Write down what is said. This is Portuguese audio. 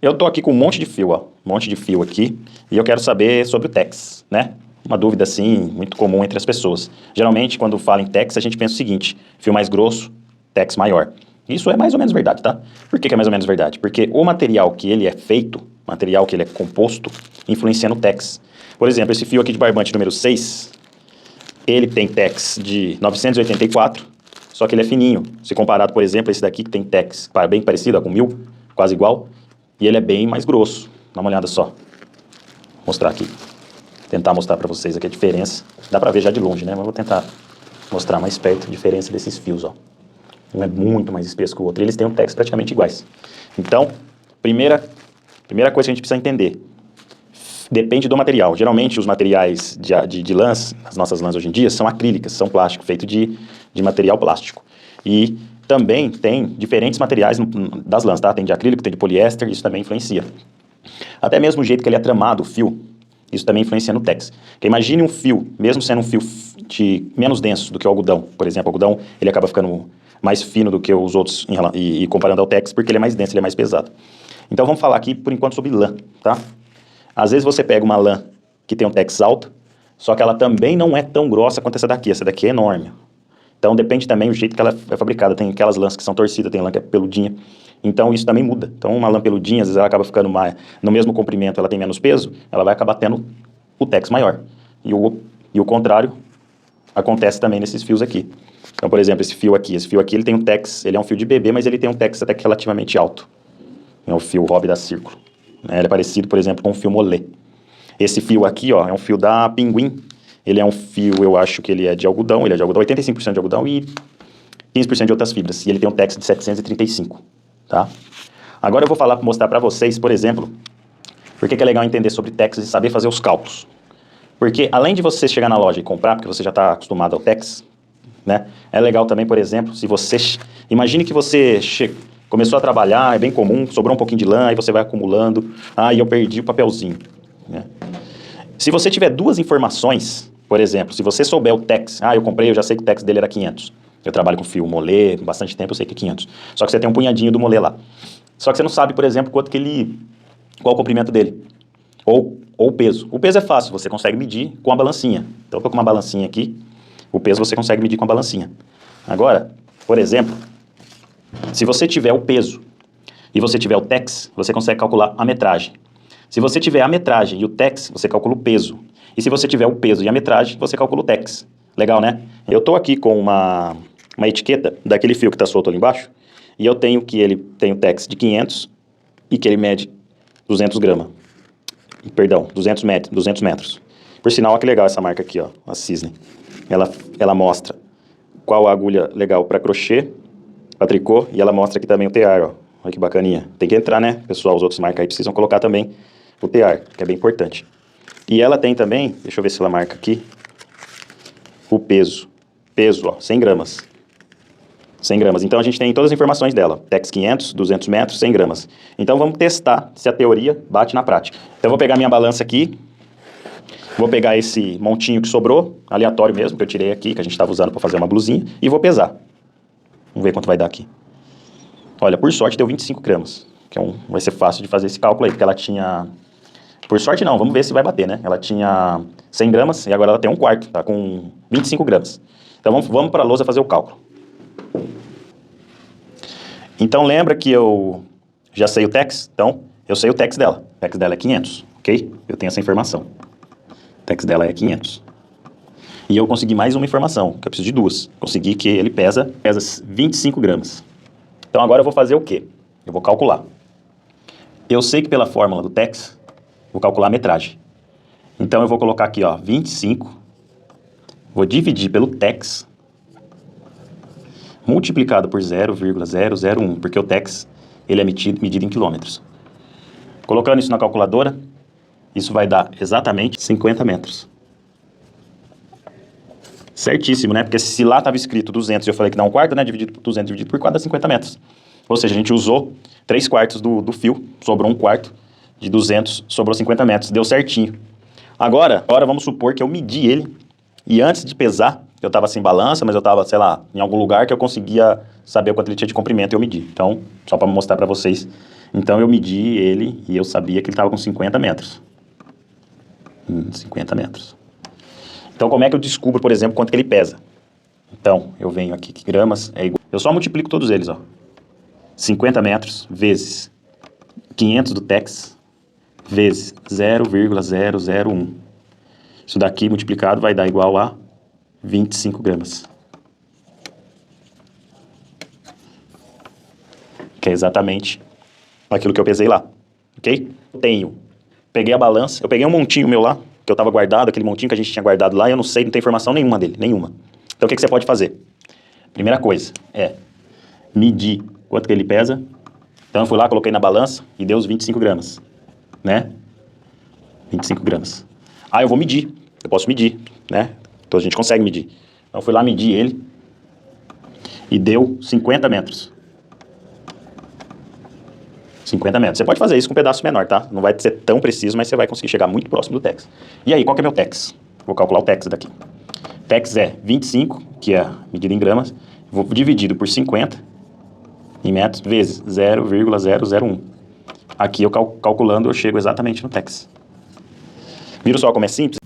Eu tô aqui com um monte de fio, ó. Um monte de fio aqui. E eu quero saber sobre o TEX, né? Uma dúvida, assim, muito comum entre as pessoas. Geralmente, quando fala em TEX, a gente pensa o seguinte: fio mais grosso, TEX maior. Isso é mais ou menos verdade, tá? Por que é mais ou menos verdade? Porque o material que ele é feito, material que ele é composto, influencia no TEX. Por exemplo, esse fio aqui de barbante número 6, ele tem TEX de 984, só que ele é fininho. Se comparado, por exemplo, a esse daqui que tem TEX bem parecido, ó, com 1000, quase igual, e ele é bem mais grosso. Dá uma olhada só. Vou mostrar aqui. Tentar mostrar pra vocês aqui a diferença. Dá pra ver já de longe, né? Mas vou tentar mostrar mais perto a diferença desses fios, ó. Um é muito mais espesso que o outro. E eles têm um TEX praticamente iguais. Então, primeira coisa que a gente precisa entender. Depende do material. Geralmente, os materiais de lãs, as nossas lãs hoje em dia, são acrílicas, são plástico, feito de material plástico. E também tem diferentes materiais das lãs, tá? Tem de acrílico, tem de poliéster, isso também influencia. Até mesmo o jeito que ele é tramado, o fio, isso também influencia no TEX. Porque imagine um fio, mesmo sendo um fio menos denso do que o algodão. Por exemplo, o algodão, ele acaba ficando mais fino do que os outros, e comparando ao TEX, porque ele é mais denso, ele é mais pesado. Então vamos falar aqui, por enquanto, sobre lã, tá? Às vezes você pega uma lã que tem um TEX alto, só que ela também não é tão grossa quanto essa daqui. Essa daqui é enorme. Então depende também do jeito que ela é fabricada. Tem aquelas lãs que são torcidas, tem lã que é peludinha. Então isso também muda. Então uma lã peludinha, às vezes ela acaba ficando no mesmo comprimento, ela tem menos peso, ela vai acabar tendo o TEX maior. E o contrário acontece também nesses fios aqui. Então, por exemplo, esse fio aqui ele tem um TEX, ele é um fio de bebê, mas ele tem um TEX até que relativamente alto. É o fio Hobby da Círculo. Ele é parecido, por exemplo, com o fio Mollet. Esse fio aqui, ó, é um fio da Pinguim. Ele é um fio, eu acho que ele é de algodão, 85% de algodão e 15% de outras fibras. E ele tem um TEX de 735, tá? Agora eu vou mostrar pra vocês, por exemplo, por que é legal entender sobre TEX e saber fazer os cálculos. Porque além de você chegar na loja e comprar, porque você já está acostumado ao TEX, né? É legal também, por exemplo, se você... Imagine que você começou a trabalhar, é bem comum, sobrou um pouquinho de lã, aí você vai acumulando. Ah, e eu perdi o papelzinho, né? Se você tiver duas informações, por exemplo, se você souber o TEX, eu comprei, eu já sei que o TEX dele era 500. Eu trabalho com fio Mollet, bastante tempo, eu sei que é 500. Só que você tem um punhadinho do Mollet lá. Só que você não sabe, por exemplo, qual o comprimento dele. Ou o peso. O peso é fácil, você consegue medir com a balancinha. Então eu tô com uma balancinha aqui, o peso você consegue medir com a balancinha. Agora, por exemplo, se você tiver o peso e você tiver o TEX, você consegue calcular a metragem. Se você tiver a metragem e o TEX, você calcula o peso. E se você tiver o peso e a metragem, você calcula o TEX. Legal, né? Eu tô aqui com uma etiqueta daquele fio que tá solto ali embaixo, e eu tenho que ele tem o TEX de 500 e que ele mede 200 gramas. Perdão, 200 metros. Por sinal, olha que legal essa marca aqui, ó, a Cisne. Ela mostra qual a agulha legal para crochê, para tricô, e ela mostra aqui também o tear, ó. Olha que bacaninha. Tem que entrar, né, pessoal? Os outros marcas aí precisam colocar também o tear, que é bem importante. E ela tem também, deixa eu ver se ela marca aqui, o peso. Peso, ó, 100 gramas. 100 gramas. Então a gente tem todas as informações dela. TEX 500, 200 metros, 100 gramas. Então vamos testar se a teoria bate na prática. Então eu vou pegar minha balança aqui. Vou pegar esse montinho que sobrou, aleatório mesmo, que eu tirei aqui, que a gente estava usando para fazer uma blusinha, e vou pesar. Vamos ver quanto vai dar aqui. Olha, por sorte deu 25 gramas, que vai ser fácil de fazer esse cálculo aí, porque ela tinha... Por sorte não, vamos ver se vai bater, né? Ela tinha 100 gramas e agora ela tem um quarto, tá com 25 gramas. Então vamos para a lousa fazer o cálculo. Então lembra que eu já sei o TEX? Então eu sei o TEX dela. O TEX dela é 500, ok? Eu tenho essa informação. O TEX dela é 500. E eu consegui mais uma informação, que eu preciso de duas. Consegui que ele pesa 25 gramas. Então agora eu vou fazer o quê? Eu vou calcular. Eu sei que pela fórmula do TEX, vou calcular a metragem. Então eu vou colocar aqui, ó, 25. Vou dividir pelo TEX, multiplicado por 0,001, porque o TEX ele é medido em quilômetros. Colocando isso na calculadora, isso vai dar exatamente 50 metros. Certíssimo, né? Porque se lá estava escrito 200 e eu falei que dá um quarto, né? Dividido por 200, dividido por 4 dá 50 metros. Ou seja, a gente usou 3 quartos do fio, sobrou um quarto, de 200, sobrou 50 metros. Deu certinho. Agora vamos supor que eu medi ele e antes de pesar, eu estava sem balança, mas eu estava, sei lá, em algum lugar que eu conseguia saber o quanto ele tinha de comprimento e eu medi. Então, só para mostrar para vocês, Então eu medi ele e eu sabia que ele estava com 50 metros. 50 metros. Então como é que eu descubro, por exemplo, quanto que ele pesa? Então, eu venho aqui que gramas é igual... Eu só multiplico todos eles, ó. 50 metros vezes 500 do Tex vezes 0,001. Isso daqui multiplicado vai dar igual a 25 gramas. Que é exatamente aquilo que eu pesei lá, ok? Peguei a balança, eu peguei um montinho meu lá, que eu tava guardado, aquele montinho que a gente tinha guardado lá, e eu não sei, não tem informação nenhuma dele, nenhuma. Então o que você pode fazer? Primeira coisa é medir quanto que ele pesa. Então eu fui lá, coloquei na balança e deu os 25 gramas, né? 25 gramas. Ah, eu vou medir, eu posso medir, né? Então a gente consegue medir. Então eu fui lá medir ele e deu 50 metros. 50 metros. Você pode fazer isso com um pedaço menor, tá? Não vai ser tão preciso, mas você vai conseguir chegar muito próximo do Tex. E aí, qual que é meu Tex? Vou calcular o Tex daqui. Tex é 25, que é a medida em gramas, vou dividido por 50 em metros, vezes 0,001. Aqui eu calculando, eu chego exatamente no Tex. Viram só como é simples?